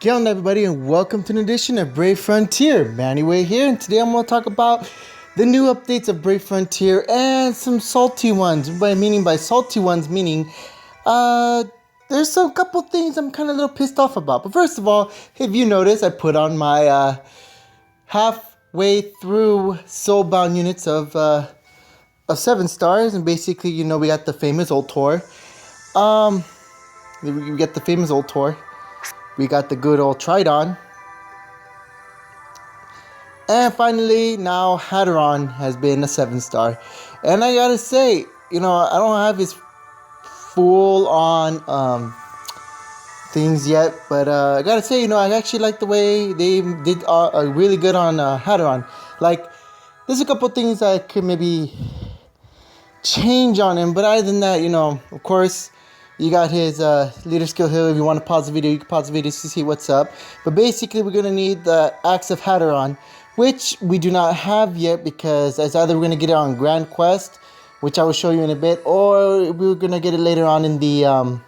Get on everybody and welcome to an edition of Brave Frontier. Manny Way here, and today I'm going to talk about the new updates of Brave Frontier and some salty ones. By salty ones, meaning there's some couple things I'm kind of a little pissed off about. But first of all, if you notice, I put on my halfway through soulbound units of 7 stars, and basically, we got the famous old tour. We get the famous old tour. We got the good old Tridon. And finally, now Hadron has been a 7-star. And I gotta say, I don't have his full on things yet. But I gotta say, I actually like the way they did really good on Hadron. Like, there's a couple things I could maybe change on him. But other than that, of course, you got his leader skill here. If you want to pause the video, you can pause the video to see what's up. But basically, we're going to need the Axe of Hadron, which we do not have yet because it's either we're going to get it on Grand Quest, which I will show you in a bit, or we're going to get it later on in the,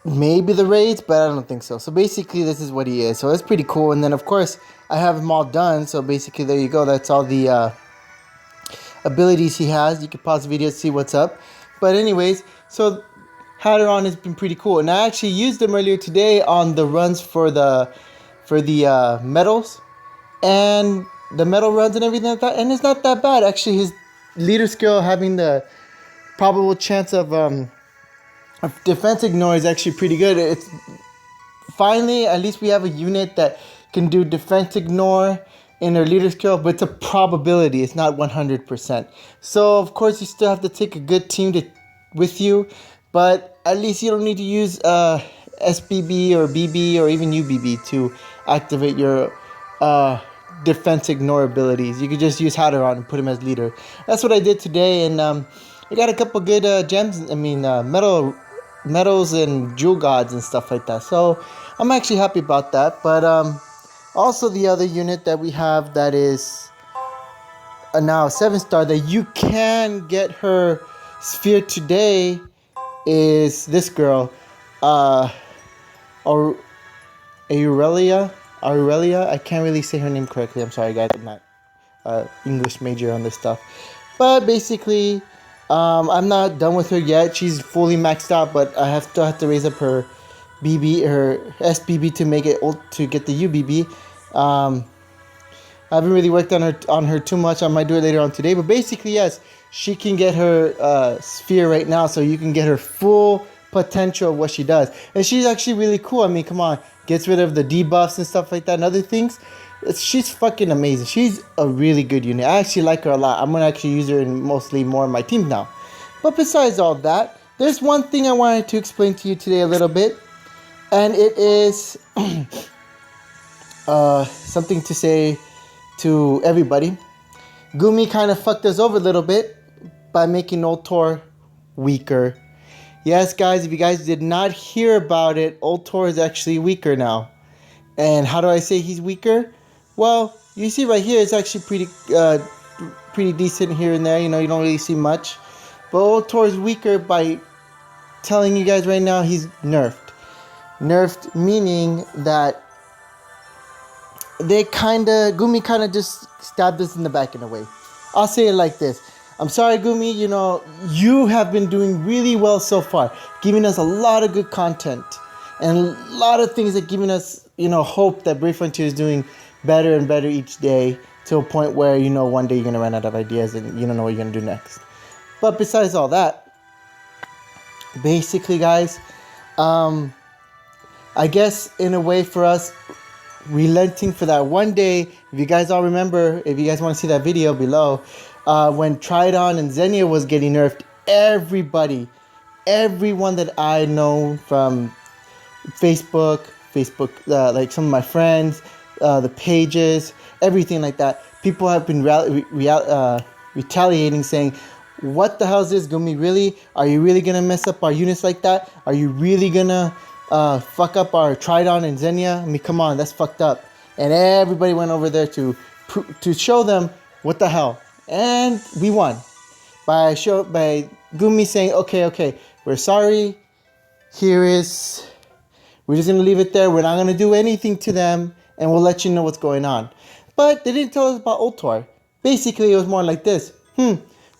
maybe the raids, but I don't think so. So basically, this is what he is. So that's pretty cool. And then, of course, I have them all done. So basically, there you go. That's all the abilities he has. You can pause the video to see what's up. But anyways, so Hadron has been pretty cool, and I actually used them earlier today on the runs for the medals and the medal runs and everything like that, and it's not that bad actually. His leader skill having the probable chance of defense ignore is actually pretty good. It's finally, at least we have a unit that can do defense ignore in their leader skill, but it's a probability. It's not 100%. So of course you still have to take a good team with you, but at least you don't need to use SBB or BB or even UBB to activate your defense ignore abilities. You could just use Hadron and put him as leader. That's what I did today, and I got a couple good gems. Medals and jewel gods and stuff like that. So I'm actually happy about that. But also, the other unit that we have that is now a 7-star that you can get her sphere today is this girl, Aurelia. I can't really say her name correctly. I'm sorry, guys. I'm not English major on this stuff. But basically, I'm not done with her yet. She's fully maxed out, but I still have to raise up her her SBB to make it to get the UBB. I haven't really worked on her too much. I might do it later on today, but basically, yes, she can get her sphere right now, so you can get her full potential of what she does. And she's actually really cool. I mean, come on, gets rid of the debuffs and stuff like that and other things. She's fucking amazing. She's a really good unit. I actually like her a lot. I'm gonna actually use her in mostly more of my team now. But besides all that, there's one thing I wanted to explain to you today a little bit. And it is something to say to everybody. Gumi kind of fucked us over a little bit by making Old Tor weaker. Yes, guys, if you guys did not hear about it, Old Tor is actually weaker now. And how do I say he's weaker? Well, you see right here, it's actually pretty decent here and there. You don't really see much. But Old Tor is weaker by telling you guys right now he's nerfed. Nerfed meaning that Gumi kind of just stabbed us in the back in a way. I'll say it like this. I'm sorry, Gumi, you have been doing really well so far, giving us a lot of good content and a lot of things that giving us, hope that Brave Frontier is doing better and better each day to a point where, one day you're going to run out of ideas and you don't know what you're going to do next. But besides all that, basically, guys, I guess in a way for us, relenting for that one day. If you guys all remember, if you guys want to see that video below, when Tridon and Xenia was getting nerfed, everyone that I know from Facebook, like some of my friends, the pages, everything like that, people have been retaliating, saying, what the hell is this, Gumi? Really? Are you really gonna mess up our units like that? Are you really gonna fuck up our Tridon and Xenia? I mean, come on, that's fucked up. And everybody went over there to show them what the hell. And we won by Gumi saying, okay, we're sorry. Here is We're just going to leave it there. We're not going to do anything to them, and we'll let you know what's going on. But they didn't tell us about Ultor. Basically, it was more like this.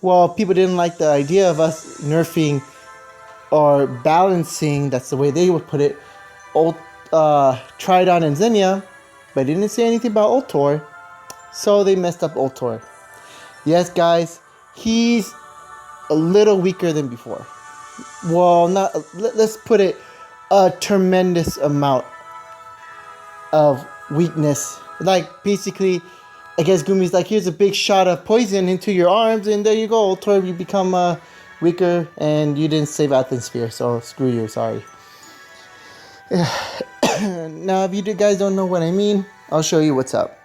Well, people didn't like the idea of us nerfing or balancing, that's the way they would put it, Tridon and Xenia, but they didn't say anything about Ultor, so they messed up Ultor. Yes, guys, he's a little weaker than before. Well, not, let's put it, a tremendous amount of weakness. Like, basically, I guess Gumi's like, here's a big shot of poison into your arms, and there you go, Ultor, you become weaker, and you didn't save Athens Sphere, so screw you, sorry. Now, if you guys don't know what I mean, I'll show you what's up.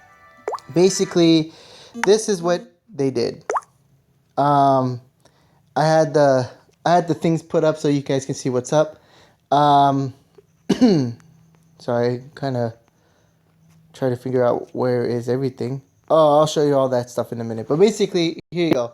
Basically, this is what they did. I had the things put up so you guys can see what's up. Sorry, kind of try to figure out where is everything. Oh, I'll show you all that stuff in a minute. But basically, here you go.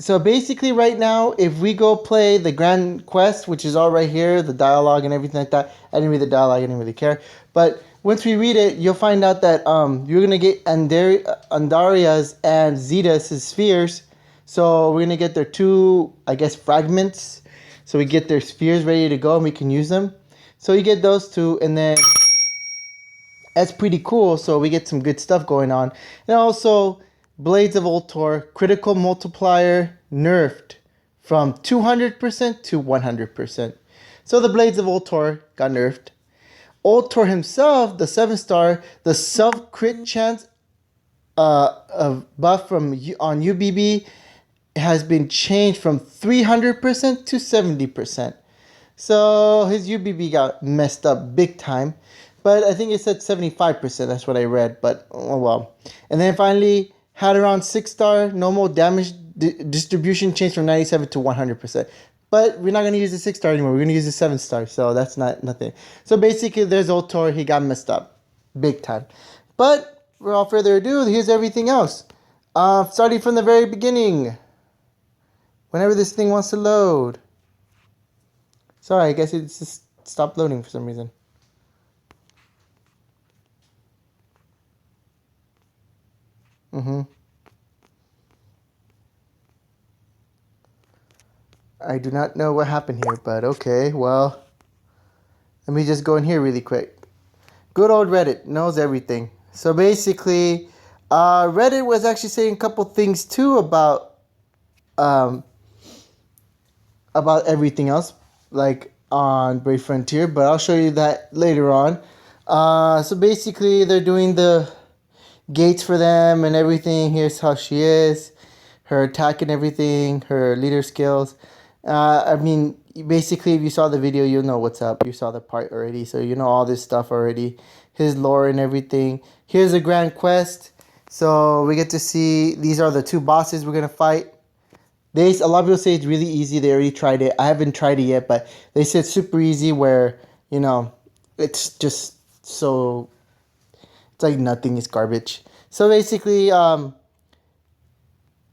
So basically right now, if we go play the Grand Quest, which is all right here, the dialogue and everything like that. I didn't read the dialogue, I didn't really care. But once we read it, you'll find out that you're going to get Andaria's and Zeta's spheres. So we're going to get their two, I guess, fragments. So we get their spheres ready to go and we can use them. So you get those two, and then that's pretty cool. So we get some good stuff going on. And also, Blades of Ultor, critical multiplier nerfed from 200% to 100%. So the Blades of Ultor got nerfed. Ultor himself, the 7-star, the self-crit chance of buff from on UBB has been changed from 300% to 70%. So his UBB got messed up big time. But I think it said 75%. That's what I read. But oh well. And then finally, Hadron 6-star, normal damage distribution changed from 97 to 100%. But we're not going to use the 6-star anymore. We're going to use the 7-star. So that's nothing. So basically, there's Ultor. He got messed up big time. But without further ado, here's everything else. Starting from the very beginning. Whenever this thing wants to load. Sorry, I guess it just stopped loading for some reason. I do not know what happened here, but okay, well, let me just go in here really quick. Good old Reddit knows everything. So basically, Reddit was actually saying a couple things too about everything else, like on Brave Frontier, but I'll show you that later on. So basically, they're doing the gates for them and everything. Here's how she is, her attack and everything, her leader skills. I mean, basically, if you saw the video, you'll know what's up. You saw the part already, so you know all this stuff already. His lore and everything. Here's a Grand Quest. So we get to see, these are the two bosses we're going to fight. A lot of people say it's really easy. They already tried it. I haven't tried it yet, but they said super easy where, you know, it's just so, it's like nothing, it's garbage. So basically,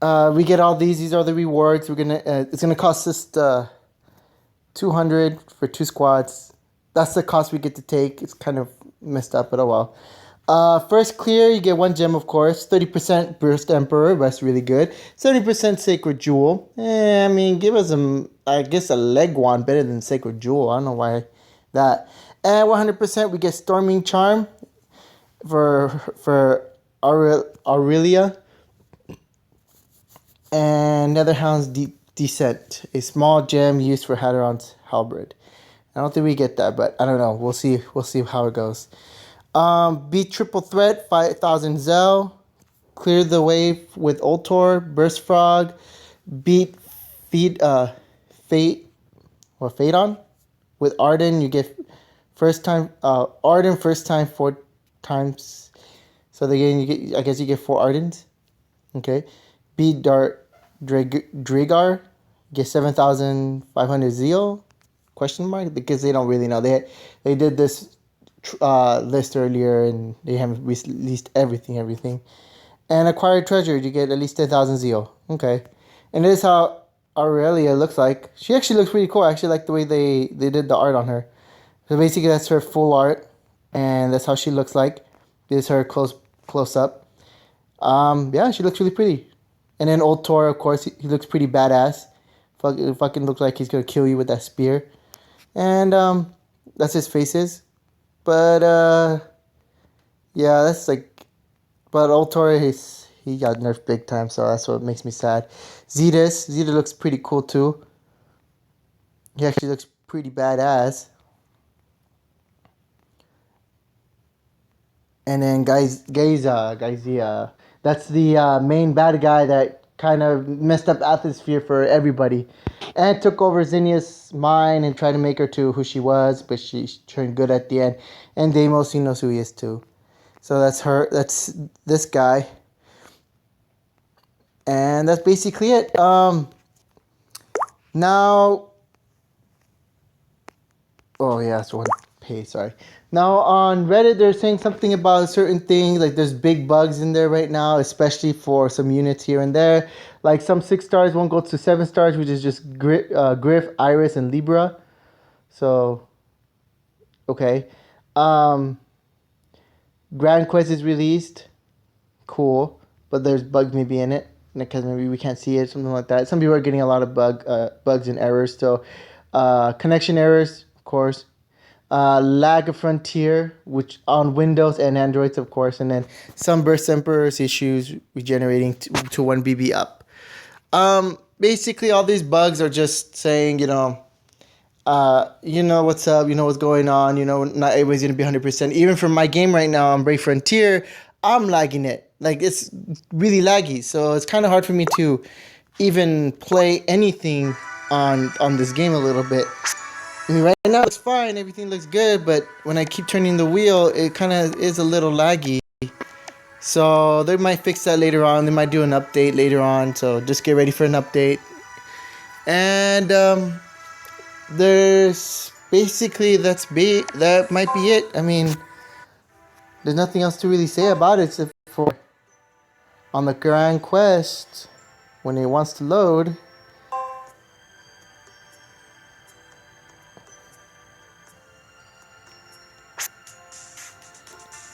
we get all these. These are the rewards. It's gonna cost us 200 for 2 squads. That's the cost we get to take. It's kind of messed up, but oh well. First clear, you get 1 gem, of course. 30% Burst Emperor. That's really good. 70% Sacred Jewel. I mean, give us I guess a leg wand better than Sacred Jewel. I don't know why that. And 100% we get Storming Charm for Aurelia. And Netherhound's Descent, a small gem used for Hadron's Halberd. I don't think we get that, but I don't know. We'll see how it goes. Beat Triple Threat, 5,000 Zell. Clear the wave with Ultor, Burst Frog. Beat Phaedon with Arden. You get Arden first time 4 times. So again, I guess you get 4 Ardens. Okay. Beat Dragar, get 7,500 Zeal? Question mark? Because they don't really know. They did this list earlier and they haven't released everything. And Acquired Treasure, you get at least 10,000 Zeal. Okay. And this is how Aurelia looks like. She actually looks pretty cool. I actually like the way they did the art on her. So basically, that's her full art, and that's how she looks like. This is her close up. Yeah, she looks really pretty. And then old Tor, of course, he looks pretty badass. Fucking looks like he's gonna kill you with that spear. And that's his faces. But yeah, that's like. But old Tor, he got nerfed big time, so that's what makes me sad. Zeta looks pretty cool too. He actually looks pretty badass. And then Gaizia, that's the main bad guy that kind of messed up Atmosphere for everybody, and took over Zinnia's mind and tried to make her to who she was, but she turned good at the end. And Deimos, he knows who he is too. So that's her. That's this guy. And that's basically it. Now. Oh yeah, that's one page. Sorry. Now on Reddit, they're saying something about certain things. Like there's big bugs in there right now, especially for some units here and there. Like some 6 stars won't go to 7 stars, which is just Griff, Iris, and Libra. So, okay. Grand Quest is released. Cool, but there's bugs maybe in it because maybe we can't see it, something like that. Some people are getting a lot of bugs and errors still. Connection errors, of course. Lag of Frontier, which on Windows and Androids, of course, and then some burst emperors issues regenerating to 1 BB up. Basically, all these bugs are just saying, you know what's up, you know what's going on, not everybody's gonna be 100%. Even for my game right now on Brave Frontier, I'm lagging it. Like, it's really laggy, so it's kind of hard for me to even play anything on this game a little bit. I mean, right now it's fine, everything looks good, but when I keep turning the wheel, it kind of is a little laggy. So they might fix that later on. They might do an update later on, so just get ready for an update. And there's basically that might be it. I mean, there's nothing else to really say about it except for on the Grand Quest when it wants to load.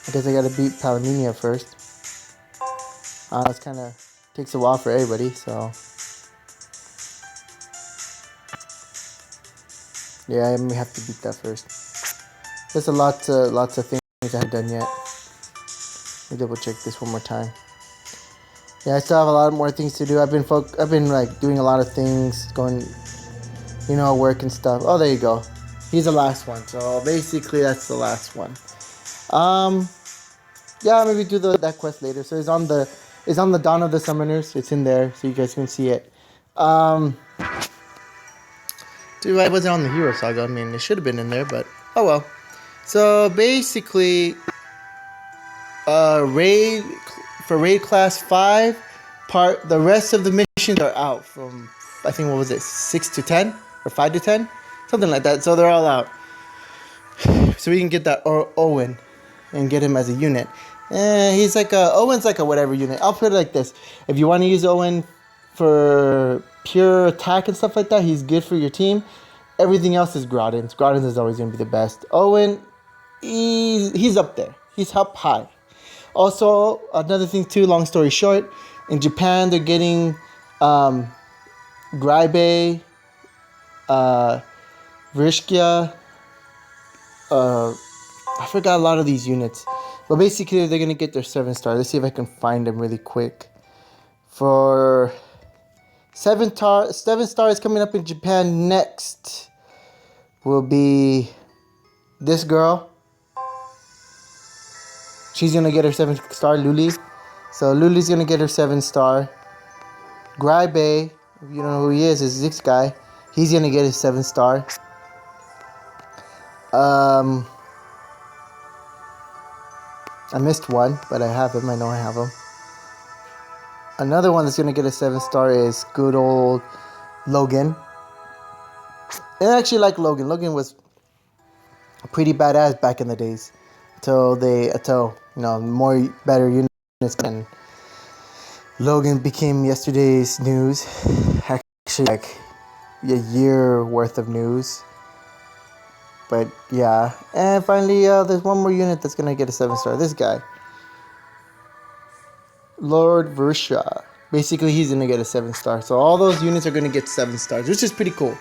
I guess I gotta beat Palomino first. It's kind of takes a while for everybody, so yeah, I may have to beat that first. There's lots of things I haven't done yet. Let me double check this one more time. Yeah, I still have a lot more things to do. I've been like doing a lot of things, going, work and stuff. Oh, there you go. He's the last one. So basically, that's the last one. Yeah, maybe do that quest later. So it's on the Dawn of the Summoners. It's in there, so you guys can see it. Dude, I wasn't on the Hero Saga. I mean, it should have been in there, but oh well. So basically, raid class 5 the rest of the missions are out from, I think, what was it, 6 to 10 or 5 to 10, something like that. So they're all out. So we can get that Owen and get him as a unit. He's like Owen's like a whatever unit. I'll put it like this: if you want to use Owen for pure attack and stuff like that, he's good for your team. Everything else is Groudon's. Groudon's is always going to be the best. Owen, he's up there. He's up high. Also, another thing too, long story short, in Japan they're getting Graibe, Vrishkia, I forgot a lot of these units. But basically they're going to get their 7 star. Let's see if I can find them really quick. For 7 stars coming up in Japan next will be this girl. She's going to get her 7 star, Luli. So Luli's going to get her 7 star. Graibe, if you don't know who he is this guy. He's going to get his 7 star. I missed one, but I have him. I know I have him. Another one that's going to get a 7 star is good old Logan. And I actually like Logan. Logan was pretty badass back in the days. Until more better units, and Logan became yesterday's news. Actually, like a year worth of news. But yeah, and finally, there's one more unit that's gonna get a 7-star. This guy, Lord Versha. Basically, he's gonna get a 7-star. So all those units are gonna get 7 stars, which is pretty cool.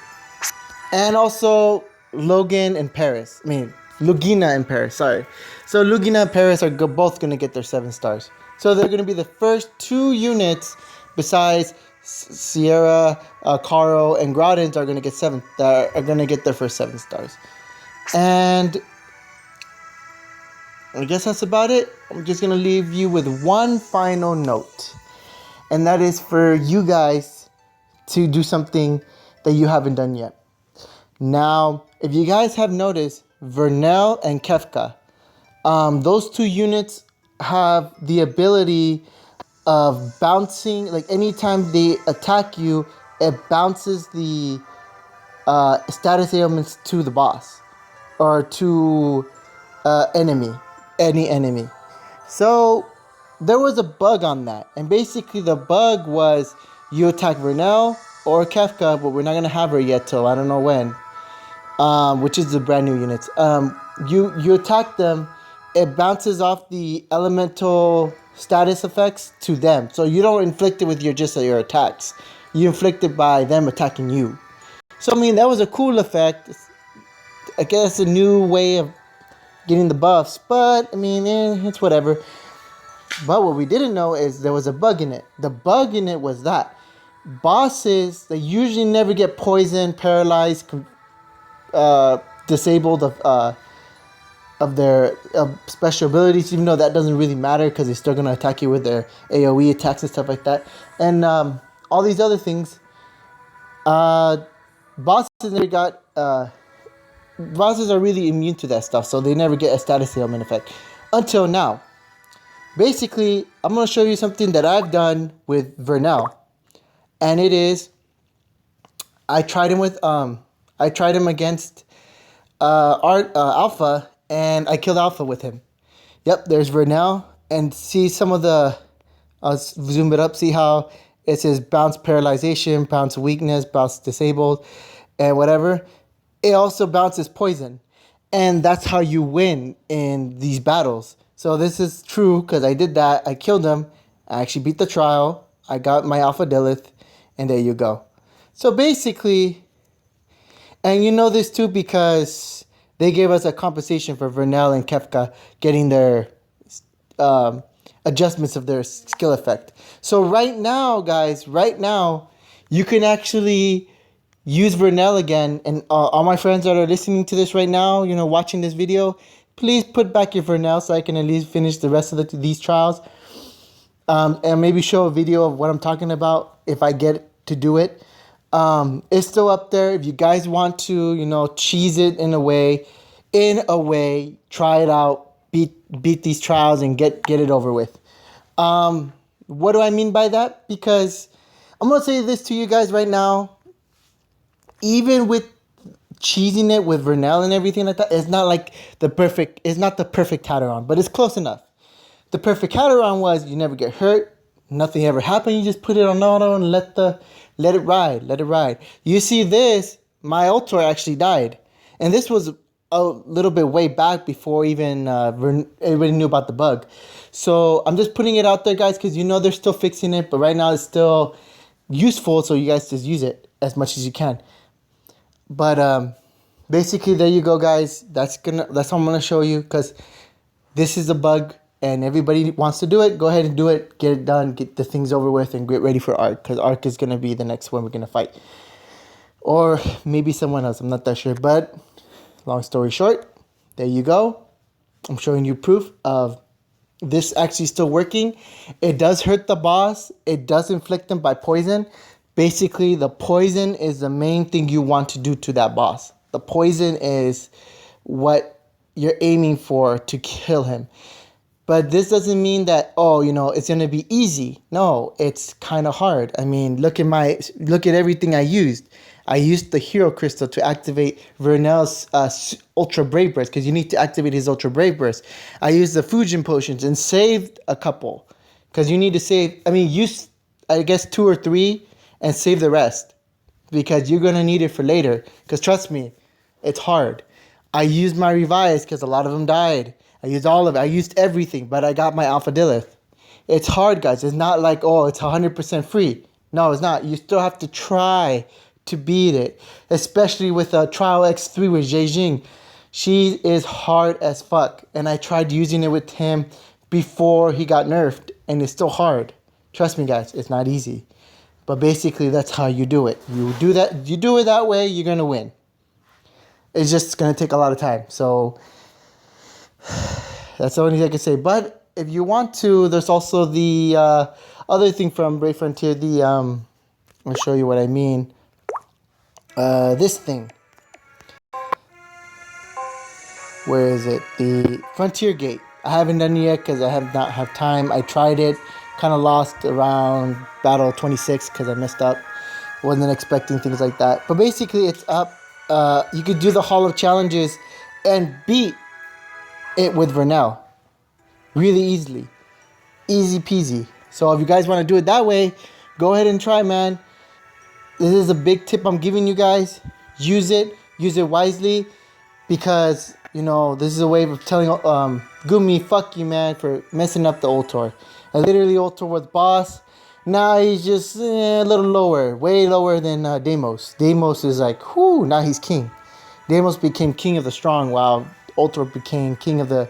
And also Logan and Paris. I mean, Lugina and Paris. Sorry. So Lugina and Paris are both gonna get their 7 stars. So they're gonna be the first 2 units besides Sierra, Caro, and Groudons are gonna get their first 7 stars. And I guess that's about it. I'm just gonna leave you with one final note, and that is for you guys to do something that you haven't done yet. Now, if you guys have noticed, Vernell and Kefka, those 2 units have the ability of bouncing. Like anytime they attack you, it bounces the status ailments to the boss or to any enemy. So there was a bug on that, and basically the bug was you attack Vernell or Kefka, but we're not gonna have her yet till I don't know when. Which is the brand new units. You attack them, it bounces off the elemental status effects to them. So you don't inflict it with your attacks. You inflict it by them attacking you. So I mean, that was a cool effect. I guess a new way of getting the buffs, but I mean, it's whatever. But what we didn't know is there was a bug in it. The bug in it was that bosses, they usually never get poisoned, paralyzed, disabled of their special abilities, even though that doesn't really matter because they're still going to attack you with their AoE attacks and stuff like that. And all these other things, bosses never got, bosses are really immune to that stuff, so they never get a status ailment effect until now. Basically, I'm going to show you something that I've done with Vernell, and it is, I tried him against Alpha, and I killed Alpha with him. Yep, there's Vernell, and see some of the, I'll zoom it up, see how it says bounce paralyzation, bounce weakness, bounce disabled, and whatever. It also bounces poison, and that's how you win in these battles. So this is true because I did that. I killed him. I actually beat the trial. I got my Alpha Dilith, and there you go. So basically, and you know this too because they gave us a compensation for Vernell and Kefka getting their adjustments of their skill effect. So right now, guys, you can actually use Vernell again. And all my friends that are listening to this right now, watching this video, please put back your Vernell so I can at least finish the rest of these trials. And maybe show a video of what I'm talking about if I get to do it. It's still up there. If you guys want to, cheese it in a way, try it out, beat these trials and get it over with. What do I mean by that? Because I'm going to say this to you guys right now. Even with cheesing it with Vernell and everything like that, it's not the perfect Hatteron, but it's close enough. The perfect Hatteron was you never get hurt, nothing ever happened, you just put it on auto and let it ride. You see this, my Ultor actually died. And this was a little bit way back before even everybody knew about the bug. So I'm just putting it out there, guys, because they're still fixing it, but right now it's still useful, so you guys just use it as much as you can. But basically, there you go, guys. That's what I'm gonna show you because this is a bug, and everybody wants to do it. Go ahead and do it. Get it done. Get the things over with, and get ready for Arc because Arc is gonna be the next one we're gonna fight, or maybe someone else. I'm not that sure. But long story short, there you go. I'm showing you proof of this actually still working. It does hurt the boss. It does inflict them by poison. Basically, the poison is the main thing you want to do to that boss. The poison is what you're aiming for to kill him. But this doesn't mean that, it's going to be easy. No, it's kind of hard. I mean, look at everything I used. I used the Hero Crystal to activate Vernell's Ultra Brave Burst because you need to activate his Ultra Brave Burst. I used the Fujin Potions and saved a couple because you need to save, use, I guess, 2 or 3 and save the rest because you're going to need it for later because trust me, it's hard. I used my Revice because a lot of them died. I used all of it. I used everything, but I got my Alpha Dilith. It's hard, guys. It's not like, oh, it's 100% free. No, it's not. You still have to try to beat it, especially with Trial X3 with Zhejiang. She is hard as fuck, and I tried using it with him before he got nerfed, and it's still hard. Trust me, guys, it's not easy. But basically, that's how you do it. You do it that way, you're gonna win. It's just gonna take a lot of time. So that's the only thing I can say. But if you want to, there's also the other thing from Brave Frontier. I'll show you what I mean. This thing. Where is it? The Frontier Gate. I haven't done it yet because I have not have time. I tried it, kind of lost around battle 26 because I messed up. Wasn't expecting things like that. But basically, it's up. You could do the Hall of Challenges and beat it with Vernell really easily. Easy peasy. So if you guys want to do it that way, go ahead and try, man. This is a big tip I'm giving you guys. Use it wisely, because you know this is a way of telling Gumi, fuck you, man, for messing up the Ultor. And literally Ultor was boss. Now he's just a little lower, way lower than Deimos. Deimos is like, whoo, now he's king. Deimos became king of the strong, while Ultor became king of the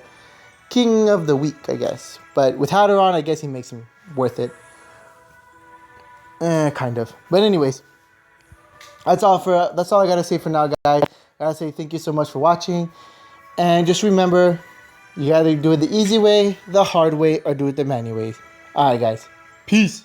weak, I guess. But with Hadron, I guess he makes him worth it. Kind of. But anyways, that's all I gotta say for now, guys. I gotta say thank you so much for watching, and just remember, you either do it the easy way, the hard way, or do it the manual way. All right, guys. Peace.